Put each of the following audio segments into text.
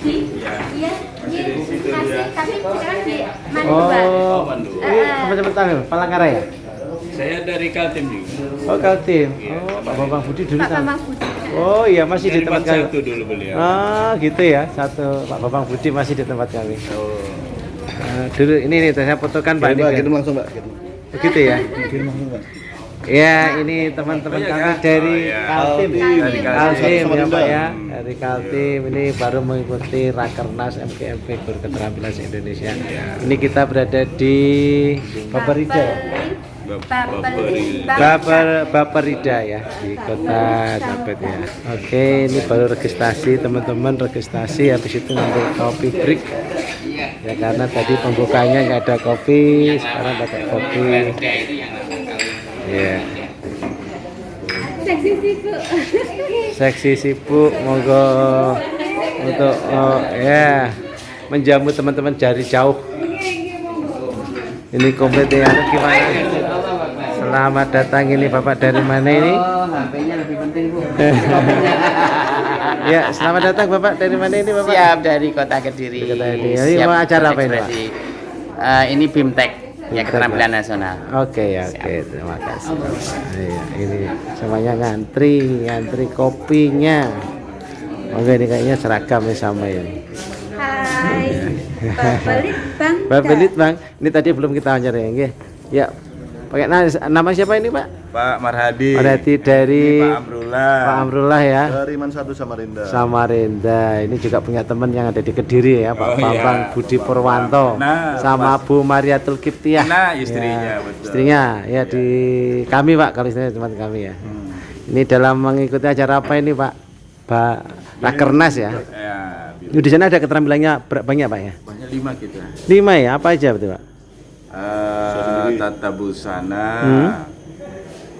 Budi. Iya. Iya. Masih di situ dia. Tapi sekarang di Mandu, Pak. Oh, Mandu. Teman-teman tahu Palangkaraya ya? Saya dari Kaltim juga. Oh, Kaltim. Oh, Pak Bambang Budi dulu Pak kan. Bambang Budi. Oh iya, masih di Dari tempat kami. satu dulu beliau. Ah, gitu ya. Satu Pak Bambang Budi masih di tempat kami. Oh. Dulu ini nih saya fotokan Pak. Kirim langsung Pak. Begitu ya. Kirim langsung Pak. Ya, ini teman-teman kami dari Kaltim. Dari Kaltim ya Pak ya. Hmm. Dari Kaltim ini baru mengikuti Rakernas MGMP Guru Keterampilan Indonesia. Ini kita berada di Baperida ya. Baperida ya di Kota Sampit ya. Oke, ini baru registrasi teman-teman, registrasi habis itu ngambil kopi break. Ya karena tadi pembukanya nggak ada kopi, sekarang pakai kopi. Ya. Seksi sibuk. Seksi sibuk, monggo untuk ya menjamu teman-teman dari jauh. Ini komplit ya, gimana? Selamat datang, ini Bapak dari mana ini? Oh, HP-nya lebih penting, Bu. Ya, selamat datang Bapak dari mana ini Bapak? Siap dari Kota Kediri. Kota Kediri. Ini mau acara apa ini, Pak? Ini BIMTEK, ya keterampilan nasional. Oke, terima kasih. Iya, ini semuanya ngantri kopinya. Oke, ini kayaknya seragam nih sama ini. Hai. Bapelit Bang. Bapelit Bang. Ini tadi belum kita wawancara ya, nggih. Ya. Pakai nama siapa ini, Pak? Pak Marhadi. Marhadi dari Pak Amrullah. Pak Amrullah ya. Dari Man 1 Samarinda. Samarinda. Ini juga punya teman yang ada di Kediri ya, Pak Bambang Budi Purwanto. Nah, sama Bu Mariatul Kiptiah. Nah, istrinya, ya, betul. istrinya ya di kami, Pak, kalau istilahnya teman kami ya. Ini dalam mengikuti acara apa ini, Pak? Rakernas ya. Ya, Di sana ada keterampilannya banyak, Pak ya? Banyak 5 kita. 5 ya, apa aja betul, Pak? Tata busana,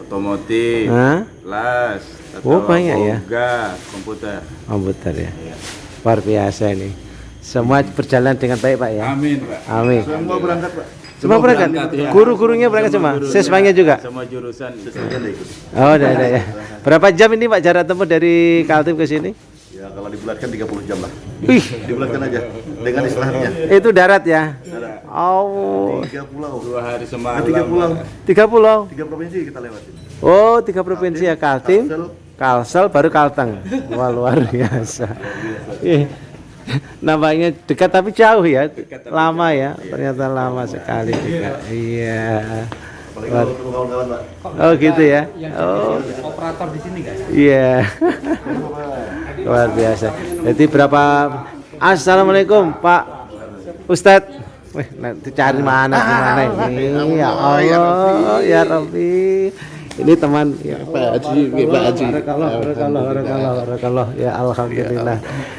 otomotif, Hah? las, tata Oh, banyak ya. komputer. Komputer ya. Luar biasa ini. Semua berjalan dengan baik, Pak ya. Amin, Pak. Amin. semua berangkat Pak. Semua berangkat. ya. Guru-gurunya berangkat semua. Siswanya juga. Semua jurusan. Oh, udah ada ya. Berapa jam ini Pak jarak tempuh dari Kaltim ke sini? Ya kalau dibulatkan 30 jam lah. Ih, Dibulatkan aja dengan istilahnya. itu darat ya. Oh, 3 pulau. 2 hari semalam. 3 pulau. 3 pulau. 3 provinsi kita lewatin. Oh, 3 provinsi ya, Kaltim, Kalsel. Kalsel, baru Kalteng. Wah, luar biasa. Ih, nampaknya dekat tapi jauh ya. Lama ya. Ternyata lama sekali juga. Iya. Apalagi kalau ketemu kawan-kawan Pak. Oh, gitu ya. Oh, Operator di sini, guys. iya. Luar biasa. Jadi berapa? Assalamualaikum Pak Ustadz. Wih, nanti cari mana gimana ini? Ya Allah, ya Rabbi. Ini teman ya Pak Haji, Pak Haji. Barakallah. Ya alhamdulillah.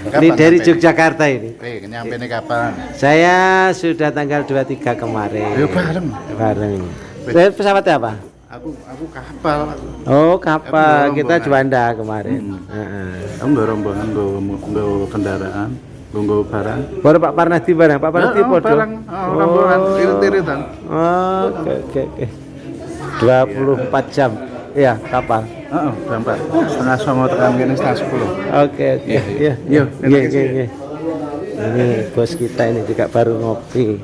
Ini dari Yogyakarta ini. Nyampe nih kapan? Saya sudah tanggal 23 kemarin. Ayo bareng. Bareng. Saya pesawatnya apa? Aku kapal. Oh, kapal. Aku Kita rombongan. Juanda kemarin. Heeh. Kamu nggak rombongan, nggak kendaraan, nggak barang. Baru Pak Parnadi bareng, Pak Parnadi podo. rombongan, irit-iritan. Oh, oke. 24 jam. Iya, kapal. Berapa? Setengah 9 tekan kene setengah 10. Oke. Iya. Iya. Ini bos kita ini juga baru ngopi.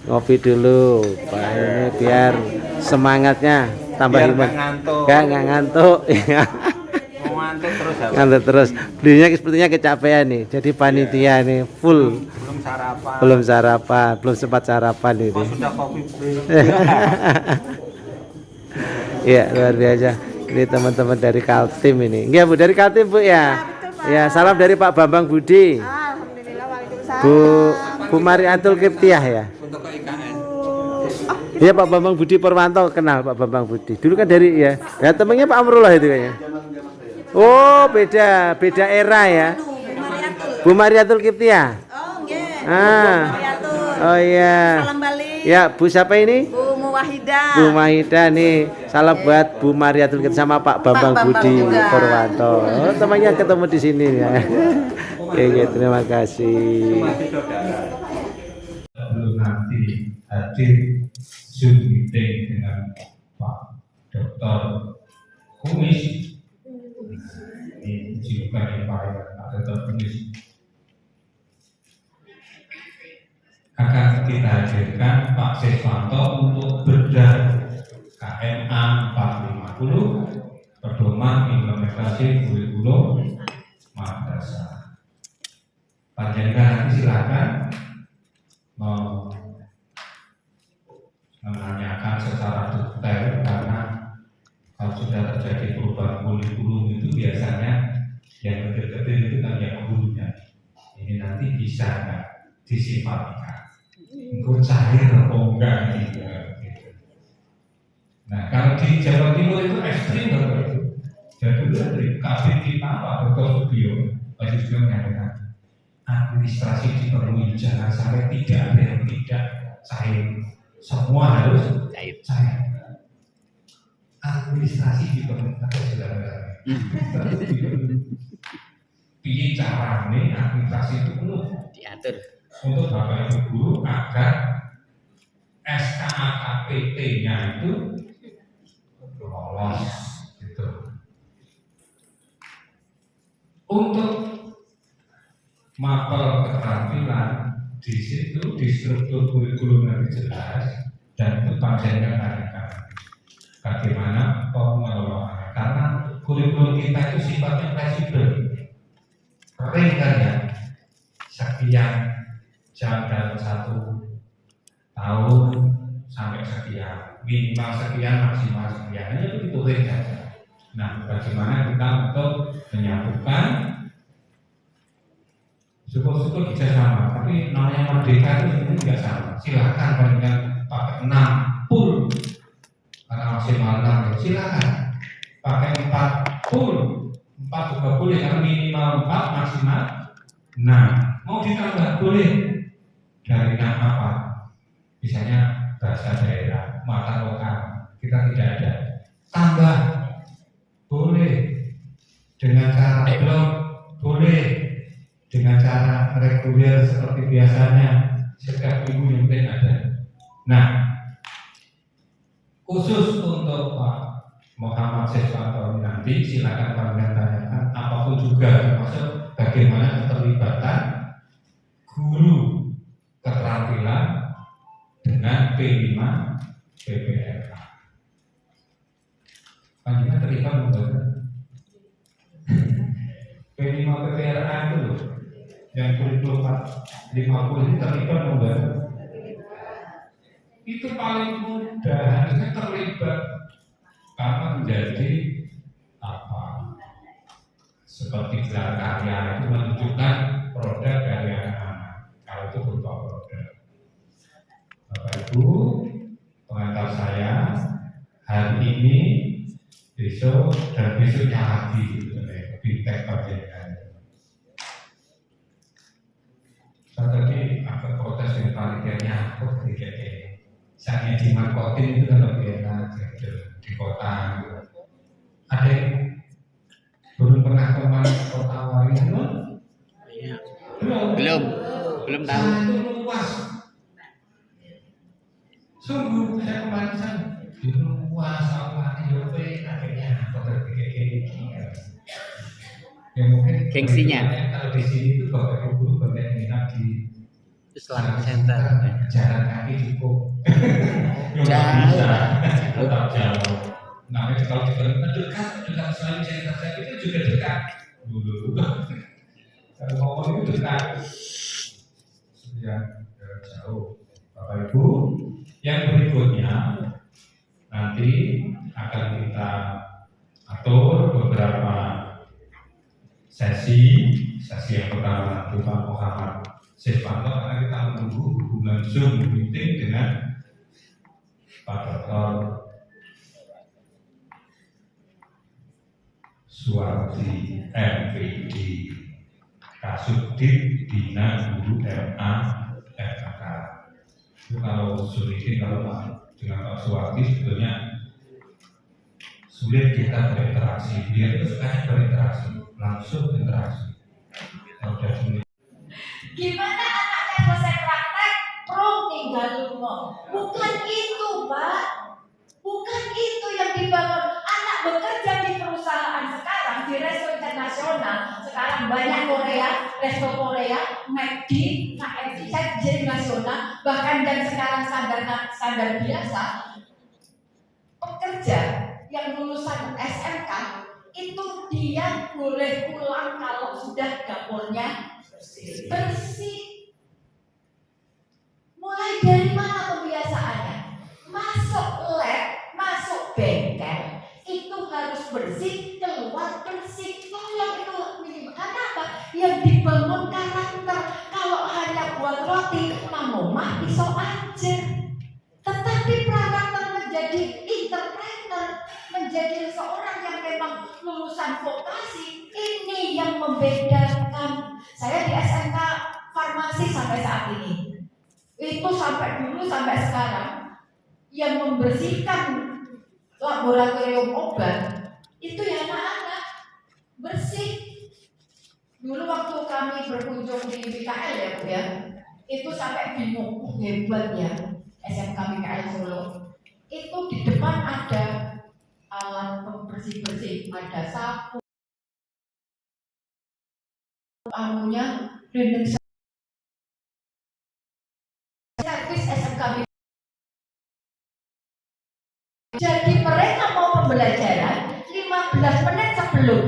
Ngopi dulu, Pak, ini biar semangatnya tambah Biar imun. nggak ngantuk. Nggak ngantuk. Iya. Mau ngantuk terus apa? Ngantuk terus. Belinya sepertinya kecapean nih. Jadi panitia nih full. Belum sarapan. Belum sempat sarapan ini. Oh, sudah kopi break. Iya, luar biasa. Ini teman-teman dari Kaltim ini. Iya, Bu, dari Kaltim, Bu ya. Ya, salam dari Pak Bambang Budi. Alhamdulillah, waalaikumsalam. Bu Mariatul Kiptiah ya. Untuk ke IKN. Iya, Pak Bambang Budi Purwanto, kenal Pak Bambang Budi. Dulu kan dari ya. Ya temennya Pak Amrullah itu kayaknya. Oh, beda era ya. Bu Mariatul Kiptiah. Oh, nggih. Ah. Oh iya. Salam balik. Ya, Bu siapa ini? Bu Muwahidah. Bu Mahida nih, salam buat Bu Mariatul Kiptiah sama Pak Bambang Bambang Budi juga. Purwanto. Oh, temannya ketemu di sini ya. Oke, terima kasih. Belum nanti hadir Zoom meeting dengan Pak Dr. Kumis. Ini julukan yang paling Pak Dr. Kumis. akan kita hadirkan Pak Siswanto untuk bedah KMA 450 pedoman implementasi kurikulum madrasah. Panjenengan nanti silakan menanyakan secara detail, karena kalau sudah terjadi perubahan kurikulum itu biasanya yang kecil-kecil itu kan yang gurunya. Ini nanti bisa nggak disimpatikan? Engkau cair atau enggak gitu. Nah, kalau di Jawa Timur itu ekstrim Bapak itu. Jadi dari kabin kita Pak Dr. Subio, Pak Subio menyatakan administrasi diperlukan, jangan sampai tidak ada yang tidak cair. Semua harus cair. Administrasi diperlukan saudara. Piye carane administrasi itu penuh Diatur. untuk Bapak Ibu guru agar SKAKPT-nya itu lolos gitu. Untuk mapel keterampilan di situ di struktur kurikulum nanti jelas, dan itu panjenengan tanyakan bagaimana pengelolaannya, karena kurikulum kita itu sifatnya fleksibel, kering kan ya, sekian jam dalam 1 tahun sampai sekian, minimal sekian, maksimal sekian, ini begitu ring saja. Nah, bagaimana kita untuk menyatukan syukur-syukur bisa sama, tapi namanya merdeka itu tidak sama. Silakan bandingkan pakai 6 full karena maksimal 6, silakan pakai 4 full, 4 juga boleh karena minimal 4, maksimal 6. Mau ditambah boleh dari 6 apa? Misalnya bahasa daerah, mata lokal kita tidak ada, tambah boleh dengan cara blog, boleh dengan cara reguler seperti biasanya setiap minggu yang penting ada. Nah, khusus untuk Pak Muhammad Siswanto nanti silakan kalian tanyakan apapun juga, termasuk bagaimana keterlibatan guru keterampilan dengan P5 PPRA. Panjenengan terlibat membantu P5 PPRA itu loh, yang kurikulum 450 ini terlibat membantu. Itu paling mudah, harusnya terlibat karena menjadi apa? Seperti gelar karya itu menunjukkan produk dari anak-anak. Kalau itu berupa produk. Bapak Ibu, pengantar saya hari ini, besok dan besoknya lagi BIMTEK panjenengan. Saya tadi agak protes dengan panitianya, kok tidak misalnya di Markotin itu kan lebih enak gitu, di kota gitu. Ada yang belum pernah ke kota Waringin? Belum tahu. Itu luas. Sungguh saya kemarin sana luas apa IOP akhirnya kota gede. Ya mungkin Gengsinya. kalau di sini itu bapak ibu banyak minat di Islam Center. Jalan kaki cukup. Jauh. Tetap jauh. Nah, kalau dekat selain center saya itu juga dekat. Dulu. Kalau ngomong itu dekat. Ya, jauh. Bapak Ibu, yang berikutnya nanti akan kita atur beberapa sesi yang pertama nanti Pak Muhammad Siswanto, karena kita menunggu hubungan Zoom meeting dengan Pak Dr. Suwardi MPD Kasubdit Bina Guru MA FKK. Itu kalau sulitin, kalau dengan Pak Suwardi sebetulnya sulit kita berinteraksi. Dia itu sukanya berinteraksi, langsung interaksi. Kalau sudah sulit. Gimana anaknya selesai praktek, tinggal rumah. Bukan itu, Pak. Bukan itu yang dibangun. Anak bekerja di perusahaan sekarang, resto internasional. Sekarang banyak resto Korea, McD, KFC, jadi nasional. Bahkan dan sekarang standar biasa, pekerja yang lulusan SMK itu dia boleh pulang kalau sudah dapurnya bersih. Mulai dari mana pembiasaannya? Masuk lab, masuk bengkel, itu harus bersih, keluar bersih. Tolong itu minimal. Karena apa? Yang dibangun karakter. Kalau hanya buat roti, mah pisau aja. Tetapi karakter menjadi entrepreneur, menjadi seorang yang memang lulusan vokasi, ini yang membedakan. Saya di SMK Farmasi sampai saat ini. Itu sampai dulu sampai sekarang yang membersihkan laboratorium obat itu ya anak-anak bersih. Dulu waktu kami berkunjung di BKL ya Bu ya, itu sampai bingung, hebat ya SMK BKL Solo. Itu di depan ada alat pembersih-bersih, ada sapu, anunya, dan servis SMK. Jadi mereka mau pembelajaran 15 menit sebelum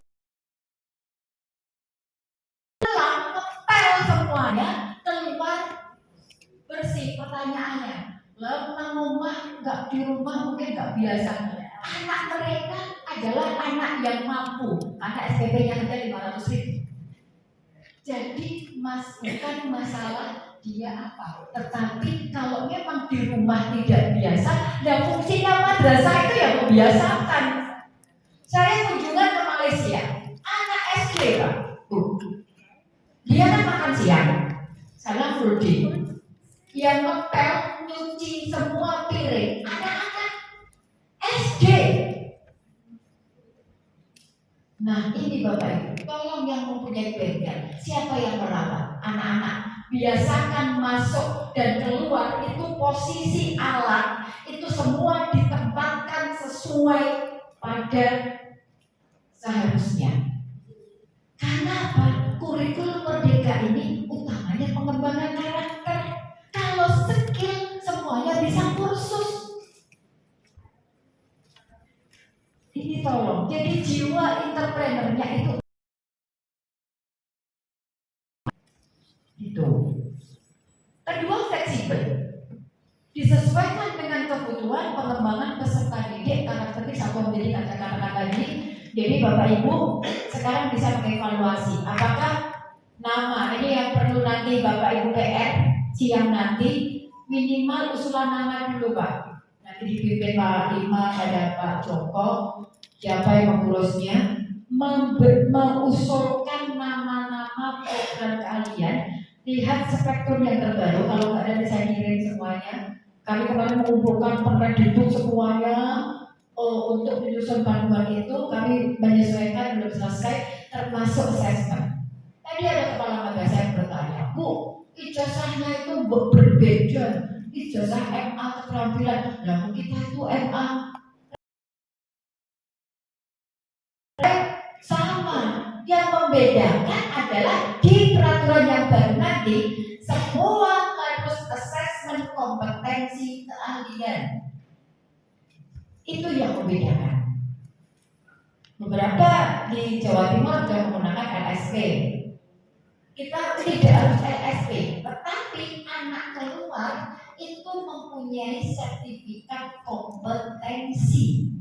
ngepel semuanya keluar bersih. Pertanyaannya, rumah nggak di rumah mungkin nggak biasa. Anak mereka adalah anak yang mampu karena SPP-nya ada 500.000. Jadi bukan masalah dia apa, tetapi kalau memang di rumah tidak biasa, dan fungsinya madrasah itu ya membiasakan. Saya kunjungan ke Malaysia, anak SD Pak, dia kan makan siang, sana full day, yang ngepel, nyuci semua piring, anak-anak SD. Nah ini Bapak Ibu, tolong yang mempunyai bengkel, siapa yang merawat anak-anak? Biasakan masuk dan keluar itu posisi alat itu semua ditempatkan sesuai pada seharusnya. Karena apa? Kurikulum Merdeka ini utamanya pengembangan karakter. Kalau skill semuanya bisa kursus. Ini tolong. Jadi jiwa entrepreneurnya itu. Kedua, fleksibel, disesuaikan dengan kebutuhan pengembangan peserta didik karakteristik satu menjadi kata-kata tadi. Jadi Bapak Ibu sekarang bisa mengevaluasi apakah nama ini yang perlu nanti Bapak Ibu PR siang nanti minimal usulan nama dulu Pak. Nanti dipimpin Pak Lima, ada Pak Joko, siapa yang mengurusnya, mengusulkan nama-nama program kalian. Lihat spektrum yang terbaru, kalau nggak ada bisa kirim semuanya. Kami kemarin mengumpulkan Permendikbud semuanya untuk menyusun panduan itu. Kami menyesuaikan belum selesai, termasuk assessment. Tadi ada kepala madrasah yang bertanya, Bu, ijazahnya itu berbeda, ijazah MA keterampilan, nah kita itu MA sama. Yang membedakan adalah di peraturan yang baru nanti semua harus assessment kompetensi keahlian. Itu yang membedakan. Beberapa di Jawa Timur sudah menggunakan LSP. Kita tidak harus LSP, tetapi anak keluar itu mempunyai sertifikat kompetensi.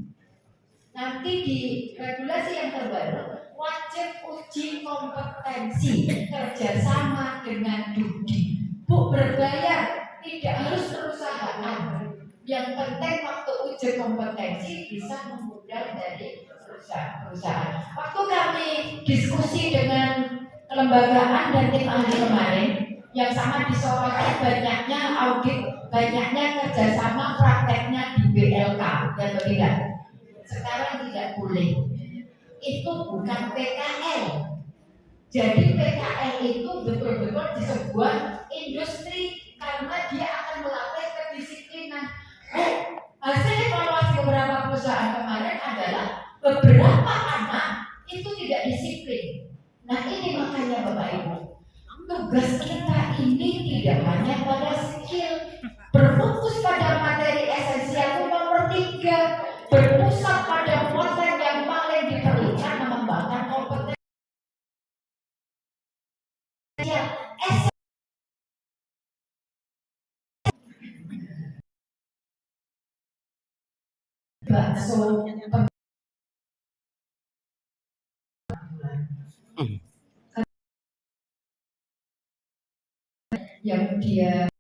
Nanti di regulasi yang terbaru wajib uji kompetensi kerjasama dengan Dudi. Bu, berbayar, tidak harus perusahaan. Yang penting waktu uji kompetensi bisa memudar dari perusahaan. Waktu kami diskusi dengan kelembagaan dan tim ahli kemarin, yang sama disoroti banyaknya audit, banyaknya kerjasama prakteknya di BLK, dan tidak. Sekarang tidak boleh. Itu bukan PKL. Jadi PKL itu betul-betul di sebuah industri karena dia akan melatih kedisiplinan. Hasil evaluasi beberapa perusahaan kemarin adalah beberapa anak itu tidak tugas kita ini tidak hanya pada skill, berfokus pada materi esensial itu nomor 3, berpusat pada konten yang paling diperlukan, mengembangkan kompetensi bakso yang dia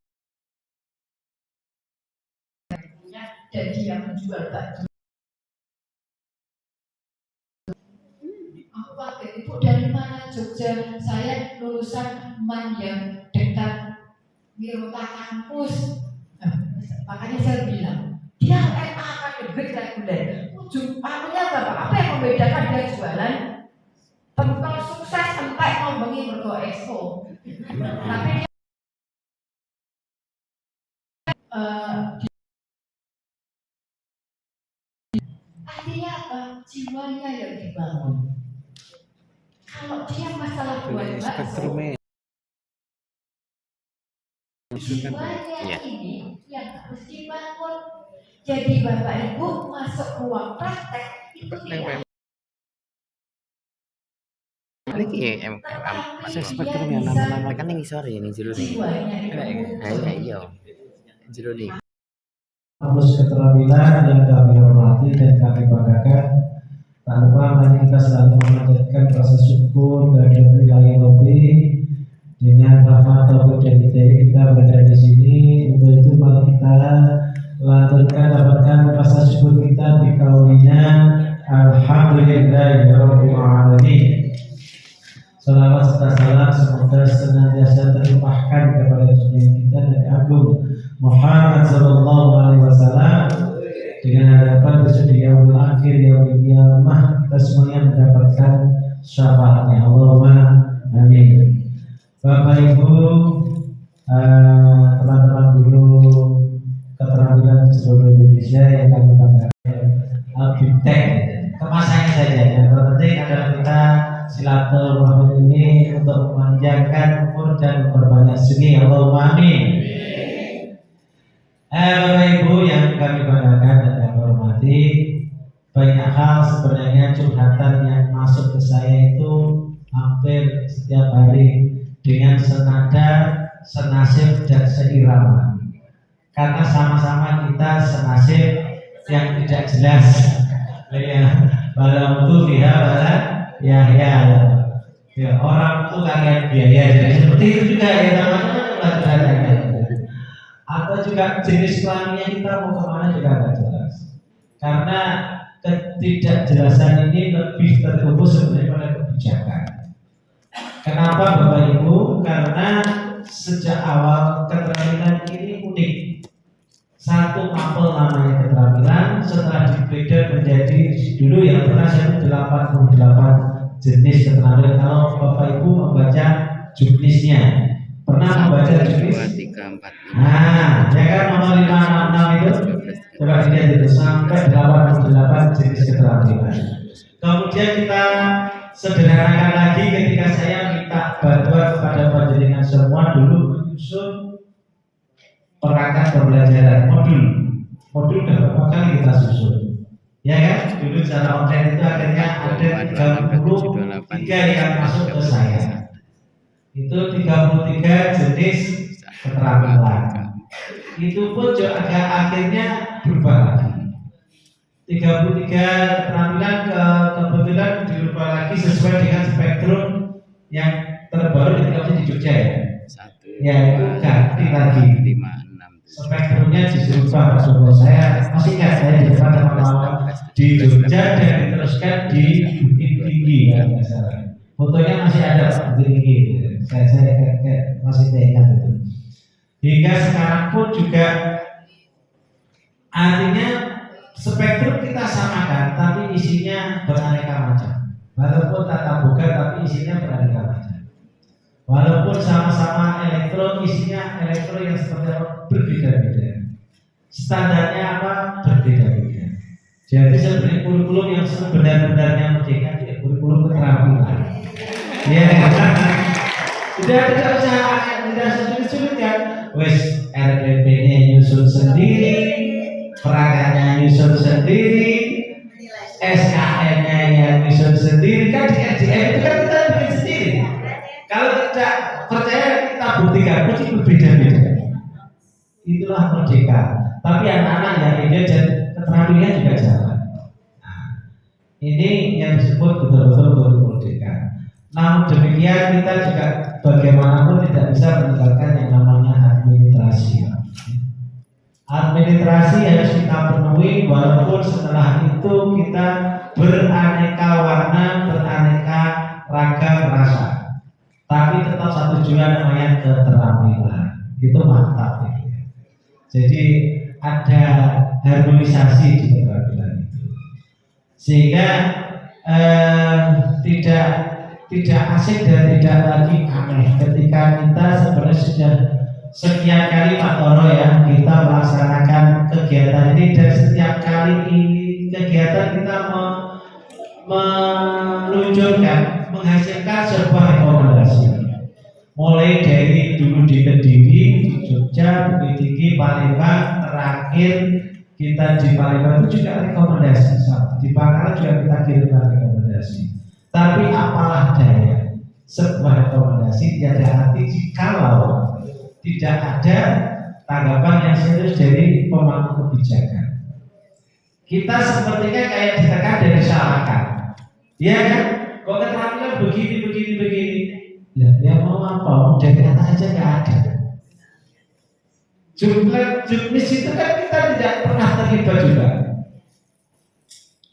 dan dia menjual bakso. Aku pakai, ibu dari mana? Jogja. Saya lulusan MAN yang dekat Wirota kampus. Makanya saya bilang dia akan lebih reguler. Akunya apa yang membedakan dia jualan pentol sukses sampai ngomongin mergo expo. Tapi artinya apa? Jiwanya yang dibangun. Kalau dia masalah buat bakso, jiwanya ini yang harus dibangun. Jadi Bapak Ibu masuk ruang praktek itu tidak spektrum yang nama-nama kan yang sore ini jero nih. Iya. Jero nih. Kampus keterampilan yang kami hormati dan kami banggakan, tak lupa mari kita selalu memanjatkan rasa syukur kehadirat ilahi Rabbi dengan rahmat taufik dan hidayah kita berada di sini. Untuk itu mari kita lantunkan dapatkan rasa syukur kita di kaulinya alhamdulillahirabbil alamin. Salawat serta salam semoga senantiasa terlimpahkan kepada junjungan kita Nabi Agung Muhammad sallallahu alaihi wasallam, dengan harapan besok di yaumul akhir yaumul qiyamah kita semuanya mendapatkan syafaatnya. Allahumma amin. Bapak Ibu, teman-teman guru keterampilan seluruh Indonesia yang kami banggakan, Bimtek, kemasannya saja. Yang terpenting adalah kita silaturahmi ini untuk memanjangkan umur dan memperbanyak seni. Allahumma amin. Bapak Ibu yang kami banggakan dan kami hormati, banyak hal sebenarnya curhatan yang masuk ke saya itu hampir setiap hari dengan senada, senasib dan seirama. Karena sama-sama kita senasib yang tidak jelas. Balam itu lihat balam ya orang itu kalian biaya. Jadi seperti itu juga ya teman-teman. Atau juga jenis kelaminnya kita mau kemana juga tidak jelas. Karena ketidakjelasan ini lebih terkumpul sebenarnya pada kebijakan. Kenapa Bapak Ibu? Karena sejak awal keterampilan ini unik. Satu mapel namanya keterampilan, setelah dibeda menjadi dulu yang pernah saya 88 jenis keterampilan. Kalau Bapak Ibu membaca juknisnya, pernah membaca juknis? 2, 3, 4, 5. Nah, ya kan nomor 566 itu coba dilihat itu sampai 88 jenis keterampilan. Kemudian kita sederhanakan lagi ketika saya minta bantuan kepada panjenengan semua dulu menyusun perangkat pembelajaran modul udah berapa kali kita susun, ya kan? Dulu secara online itu akhirnya ada 33 yang masuk ke saya. Itu 33 jenis keterampilan. Itu pun juga akhirnya berubah lagi. 33 keterampilan kebetulan dirubah lagi sesuai dengan spektrum yang terbaru di Jogja ya. Ya itu ganti lagi. 5, 6. Spektrumnya dirubah Pak Joko. Saya masih ingat saya di depan teman-teman di Jogja dan diteruskan di Bukit Tinggi kalau nggak salah. Fotonya masih ada Pak Bukit Tinggi. Saya masih ingat itu. Hingga sekarang pun juga artinya spektrum kita samakan, tapi isinya beraneka macam. Walaupun tatap muka, tapi isinya beraneka macam. Walaupun sama-sama elektro, isinya elektro yang seperti apa berbeda-beda. Standarnya apa berbeda-beda. Jadi sebenarnya kurikulum yang sebenar-benarnya merdeka itu kurikulum keterampilan. Ya, tidak usah sulit-sulit kan. Wes RPP-nya nyusun sendiri, perangkatnya nyusun sendiri, SKM-nya yang nyusun sendiri kan di RJM itu kan kita bikin sendiri. Kalau tidak percaya kita buktikan, mesti berbeda-beda. Itulah merdeka. Tapi anak-anak yang ide dan keterampilan juga jalan. Nah, ini yang disebut betul-betul merdeka. Namun demikian kita juga bagaimanapun tidak bisa meninggalkan yang namanya administrasi. Administrasi harus kita penuhi walaupun setelah itu kita beraneka warna, beraneka ragam rasa. Tapi tetap satu tujuan namanya keterampilan. Itu mantap. Jadi ada harmonisasi di keterampilan itu. Sehingga tidak asik dan tidak lagi aneh ketika kita sebenarnya sudah sekian kali Pak Toro ya kita melaksanakan kegiatan ini, dan setiap kali ini kegiatan kita meluncurkan menghasilkan sebuah rekomendasi, mulai dari dulu di Kediri, di Jogja, Bukit Tinggi, Palembang, terakhir kita di Palembang itu juga rekomendasi, di Bangkalan juga kita kirimkan rekomendasi. Tapi apalah daya, sebuah rekomendasi tiada arti jikalau tidak ada tanggapan yang serius dari pemangku kebijakan. Kita sepertinya kayak ditekan dan disalahkan, ya kan? Kok keterampilan begini. Ya mau apa? Dari kata aja nggak ada. Jumlah juknis itu kan kita tidak pernah terlibat juga.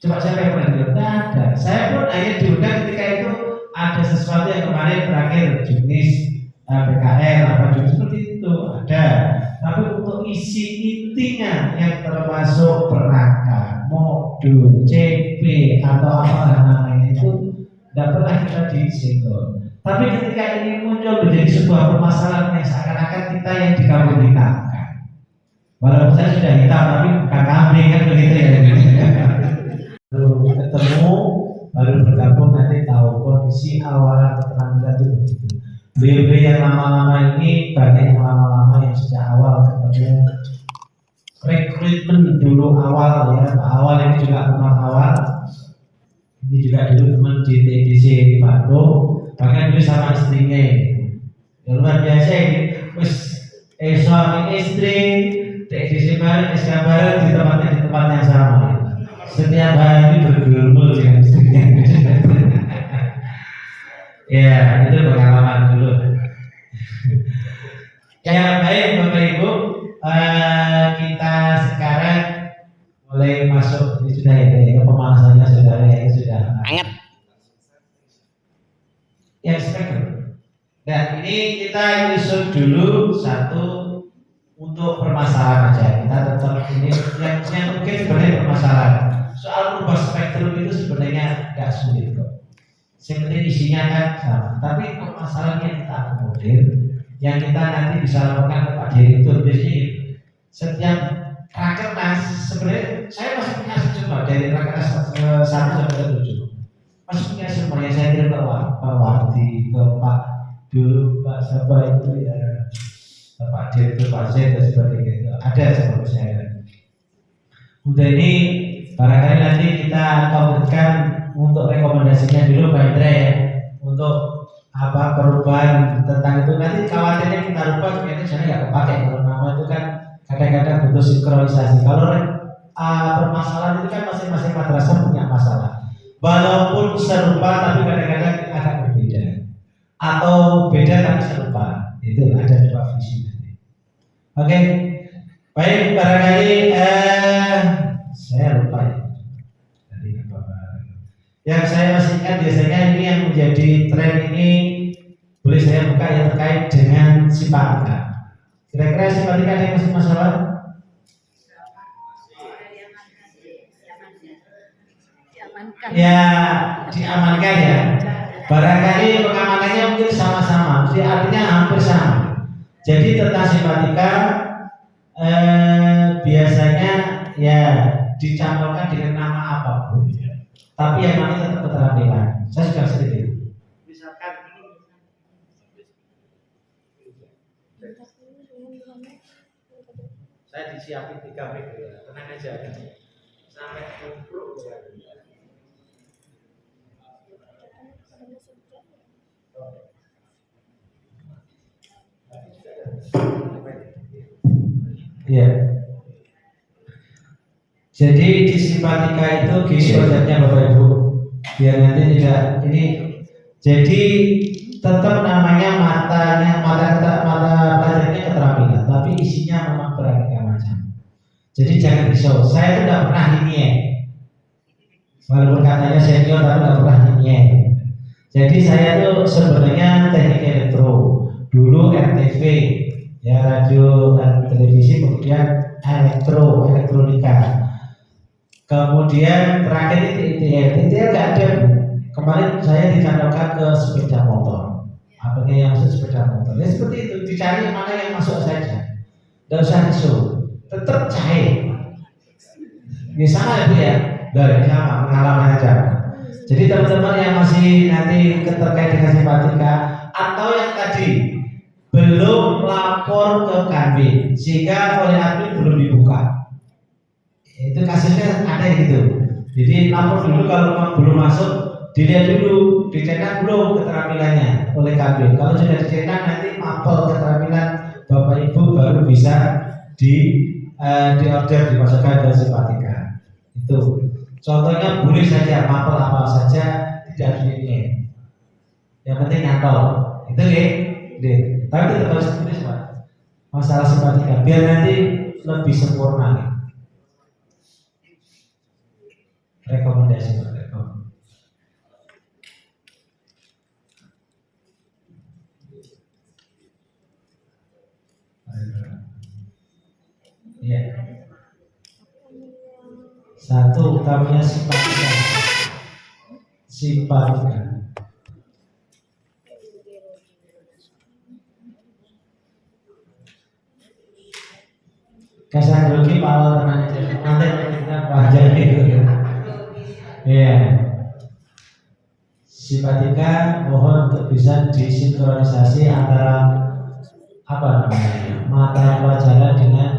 Coba saya pernah tidak ada. Saya pun hanya diundang ketika itu ada sesuatu yang kemarin terakhir juknis PKR apa juknis seperti itu ada. Tapi untuk isi intinya yang termasuk perangkat, modul, CP atau apa namanya itu tidak pernah kita disinggung. Tapi ketika ini muncul menjadi sebuah permasalahan yang seakan-akan kita yang dikambing hitamkan. Walaupun saya sudah hitam tapi bukan kambing kan begitu ya. Baru ketemu, baru bergabung nanti tahu kondisi awal keterampilan itu begitu. BB yang lama-lama ini banyak yang lama-lama yang sejak awal ketemu rekrutmen dulu awal ya, awal ini juga teman awal. Ini juga dulu teman di TDC di Bandung, bahkan dulu sama istrinya. Yang luar biasa ini, suami istri TDC bareng, SK bareng di tempat yang sama. Setiap hari bergerombol dengan istrinya. Ya, itu pengalaman dulu. Ya baik Bapak Ibu, kita sekarang mulai masuk ini sudah ya, pemanasannya sudah hangat. Ya speaker. Dan ini kita usul dulu satu untuk permasalahan aja. Kita tetap ini yang mungkin sebenarnya permasalahan. Soal rubah spektrum itu sebenarnya tidak sulit kok. Sebenarnya isinya kan sama, tapi permasalahannya kita akomodir. Yang kita nanti bisa laporkan ke Pak Direktur. Biasanya setiap rakernas sebenarnya saya masih punya sejumlah dari rakernas 1 sampai 7. Masih punya semuanya saya kirim ke Pak Wardi, ke Pak dulu Pak Sabah itu ya, Pak Direktur, Pak Z dan sebagainya itu ada sebelum saya. Udah ini barangkali nanti kita komitmen untuk rekomendasinya dulu Pak Indra ya, untuk apa perubahan tentang itu. Nanti khawatirnya kita rubah ternyata saya nggak kepakai. Kalau nama itu kan kadang-kadang butuh sinkronisasi. Kalau permasalahan itu kan masing-masing madrasah punya masalah, walaupun serupa tapi kadang-kadang agak berbeda atau beda tapi serupa. Itu ada dua visi nanti. Oke, baik, barangkali saya lupa ya. Yang saya masih ingat biasanya ini yang menjadi tren ini, boleh saya buka yang terkait dengan simpatika. Kira-kira simpatika ada yang masih masalah? Ya diamankan ya. Barangkali pengamanannya mungkin sama-sama, mesti artinya hampir sama. Jadi tentang simpatika biasanya ya dicampurkan dengan nama apapun. Tapi yang namanya tetap keterampilan. Saya sudah sering. Misalkan Saya disiapin 3 minggu ya, tenang aja kan. Sampai kumpul ya. Iya. Jadi di simpatika itu gini konsepnya Bapak Ibu, biar nanti tidak ini. Jadi tetap namanya mata pelajarannya keterampilan, tapi isinya memang beraneka macam. Jadi jangan risau. Saya itu tidak pernah linear, walaupun katanya senior tapi tidak pernah linear. Jadi saya itu sebenarnya teknik elektro, dulu RTV, ya radio dan televisi, kemudian elektronika. Kemudian terakhir itu ITL nggak ada. Kemarin saya dicandalkan ke sepeda motor. Apanya yang masuk sepeda motor? Ya seperti itu, dicari mana yang masuk saja. Tidak usah isu, tetap cair. Ini sama ya Bu ya? Dari sama pengalaman aja. Jadi teman-teman yang masih nanti terkait dengan simpatika atau yang tadi belum lapor ke Kanwil sehingga oleh admin belum dibuka. Itu kasusnya ada gitu. Jadi lapor dulu kalau memang belum masuk, dilihat dulu, dicetak belum keterampilannya oleh Kanwil. Kalau sudah dicetak nanti mapel keterampilan Bapak Ibu baru bisa di order dimasukkan ke simpatika. Itu contohnya boleh saja mapel apa saja tidak dilihat. Yang penting nyantol. Itu ya. Tapi tetap harus tulis Pak. Masalah simpatika biar nanti lebih sempurna. Rekomendasi Pak. Ya. Satu utamanya simpatika. Kesan grogi pala tenang aja. Nanti kita wajar itu. Ya. Simpatika mohon untuk bisa disinkronisasi antara apa namanya mata pelajaran dengan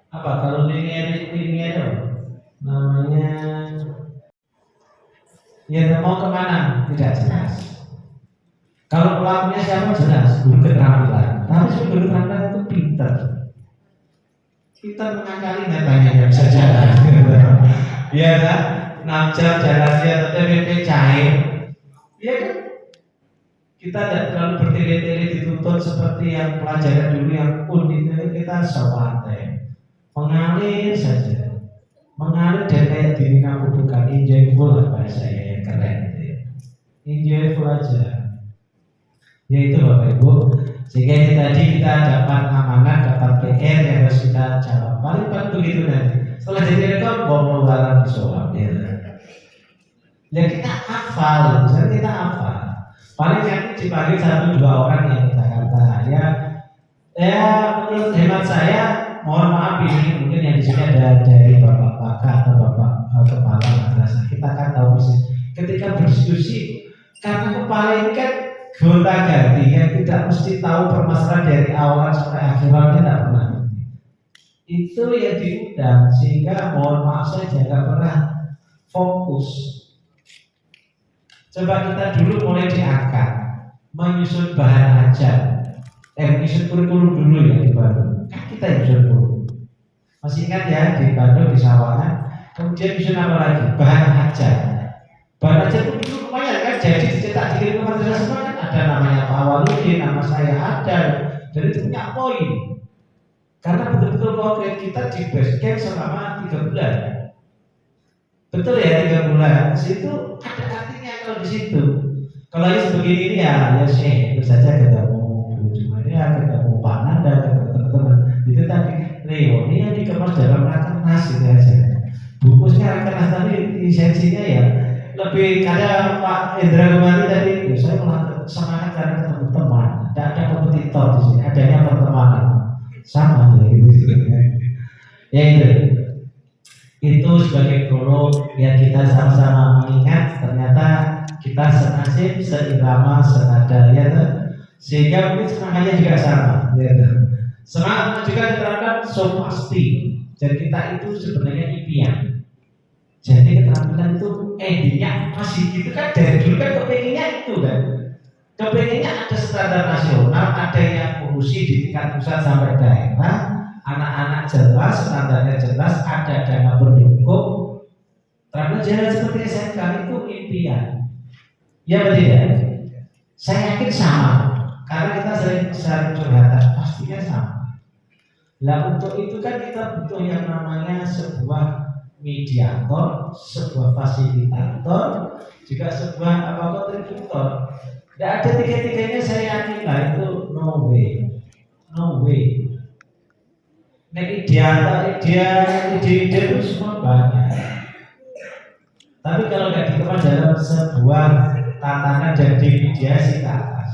apa kalau linear namanya ya mau kemana tidak jelas. Kalau pelakunya siapa jelas, guru keterampilan. Tapi guru keterampilan itu pinter mengakali netanya yang bisa jalan. Iya kan? 6 jam jalannya TPP cair. Iya kan? Kita tidak terlalu bertele-tele dituntut seperti yang pelajaran dulu yang itu kita santai. Mengalir saja. Mengalir dan kayak diri kamu bukan enjoyful lah bahasa saya yang keren itu ya. Enjoyful aja. Ya itu Bapak Ibu. Sehingga ini tadi kita dapat amanah, dapat PR yang harus kita jawab. Paling begitu nanti. Setelah jadi rekam mau barang disoal ya. Ya kita hafal, misalnya kita hafal. Paling nanti dipanggil 1-2 orang yang kita kata ya. Ya menurut hemat saya, mohon maaf ini mungkin yang di sini ada dari Bapak Pakar atau Bapak Kepala Madrasah. Kita kan tahu sih ketika berdiskusi karena kepala ini kan gonta-ganti yang tidak mesti tahu permasalahan dari awal sampai akhirnya tidak pernah. Itu yang diundang sehingga mohon maaf saya nggak pernah fokus. Coba kita dulu mulai diangkat menyusun bahan ajar, menyusun kurikulum dulu ya di Bandung. Kan kita yang nyusun dulu. Masih ingat ya di Bandung di Sawangan. Kemudian nyusun apa lagi? Bahan ajar. Bahan ajar itu dulu lumayan kan, jadi dicetak di lingkungan madrasah semua kan ada namanya Pak Waludin, nama saya ada. Jadi itu punya poin. Karena betul-betul konkret kita di base camp selama 3 bulan. Betul ya 3 bulan. Situ ada artinya kalau di situ. Kalau ini sebegini ini ya sih itu saja ketemu Bu Jumaria, ketemu Pak Nanda, ketemu teman-teman. Itu tadi Leo ini yang dikemas dalam rakernas gitu aja. Bukusnya rakernas tadi lisensinya ya lebih karena Pak Indra kemarin tadi saya malah semangat karena ketemu teman. Tidak ada kompetitor di sini, adanya pertemanan. Sama gitu. Ya itu. itu sebagai guru ya kita sama-sama mengingat ternyata kita senasib, seirama, senada ya kan? Sehingga mungkin semangatnya juga sama ya kan? Semangat juga diterapkan so pasti dan kita itu sebenarnya impian. Jadi keterampilan itu endingnya masih gitu kan, dari dulu kan kepengennya itu kan, kepengennya ada standar nasional, ada yang mengurusi di tingkat pusat sampai daerah, anak-anak jelas, standarnya jelas, ada dana pendukung. Karena jalan seperti SMK itu impian. Ya betul ya. Saya yakin sama, karena kita sering curhatan, pastinya sama. Nah untuk itu kan kita butuh yang namanya sebuah mediator, sebuah fasilitator, juga sebuah kontributor. Tidak ada tiga-tiganya saya yakin lah itu no way. Nah ide itu semua banyak. Tapi kalau nggak dikemas dalam sebuah tatanan dan dimediasi ke atas,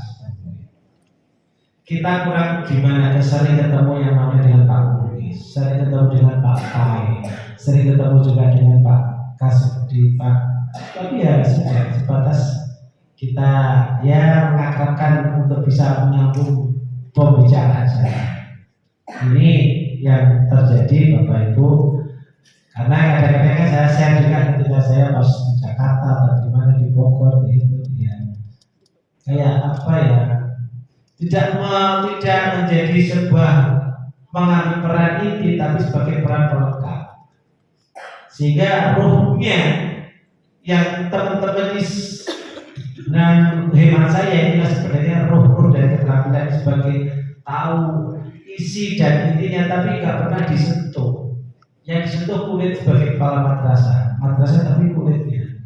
kita kurang gimana? Sering ketemu yang namanya dengan Pak Mulis, sering ketemu dengan Pak Pai, sering ketemu juga dengan Pak Kasudi, Pak. Tapi ya sudah sebatas kita ya mengakrabkan untuk bisa menyambung pembicaraan saya. Ini yang terjadi Bapak Ibu, karena kadang-kadang kan saya share juga ketika saya pas di Jakarta atau di mana di Bogor itu ya kayak apa ya, tidak menjadi sebuah mengambil peran inti tapi sebagai peran pelengkap, sehingga ruhnya yang teman-teman dan hemat saya inilah sebenarnya ruh dari keterampilan sebagai tahu isi dan intinya tapi nggak pernah disentuh. Yang disentuh kulit sebagai kepala madrasah tapi kulitnya.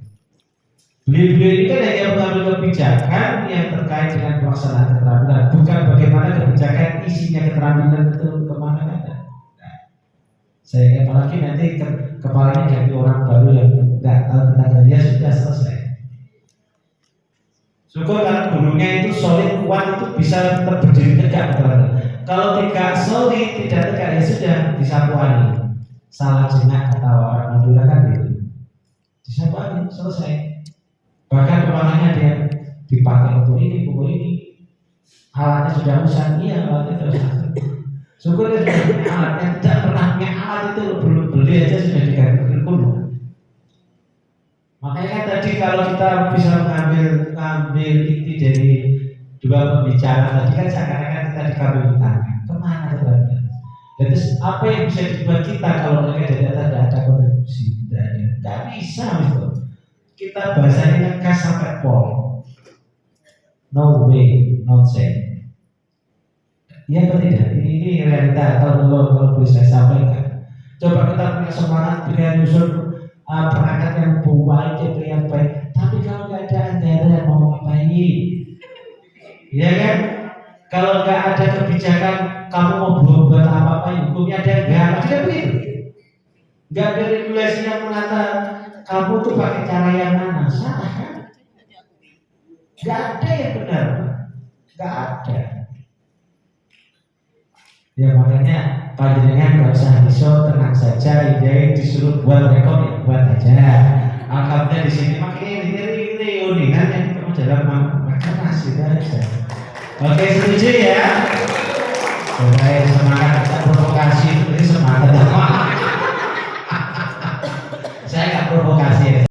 Beliau ini kan hanya mengambil kebijakan yang terkait dengan pelaksanaan keterampilan, bukan bagaimana kebijakan isinya keterampilan itu kemana ada. Nah, saya apalagi nanti kepalanya ganti orang baru yang nggak tahu tentang dia sudah selesai. Syukur kalau gurunya itu solid kuat itu bisa tetap berdiri tegak keterampilan. Kalau tidak solid tidak tegak ya sudah disapuani. Salah jenak kata orang Madura kan gitu. Disapuani selesai. Bahkan ruangannya dia dipakai untuk ini, buku ini, alatnya sudah usang, iya alatnya sudah usang. Syukur ya alatnya tidak pernah punya alat itu belum beli aja sudah diganti kurikulum. Makanya kan tadi kalau kita bisa mengambil inti dari dua pembicaraan tadi kan seakan-akan kita dikabul tangan. Kemana tadi? Dan terus apa yang bisa dibuat kita kalau mereka tidak ada kontribusi? Tidak bisa gitu. Kita bahasanya ngegas sampai pol. No way, not say. Iya atau tidak? Ini realita kalau boleh saya sampaikan. Coba kita punya semangat dengan unsur perangkat yang baik, yang baik. Tapi kalau nggak ada anggaran mau ngapain? Iya kan? Kalau nggak ada kebijakan, kamu mau buat apa-apa, hukumnya ada nggak? Tidak begitu. Nggak ada regulasi yang mengatakan kamu tuh pakai cara yang mana? Salah kan? Nggak ada yang benar, nggak ada. Ya makanya panjenengan nggak usah risau, tenang saja. Dia disuruh buat rekor ya buat aja. Angkatnya di sini makanya ini uningan yang kamu dalam makan nasi aja. Oke setuju ya? Baik semangat kita provokasi ini semangat.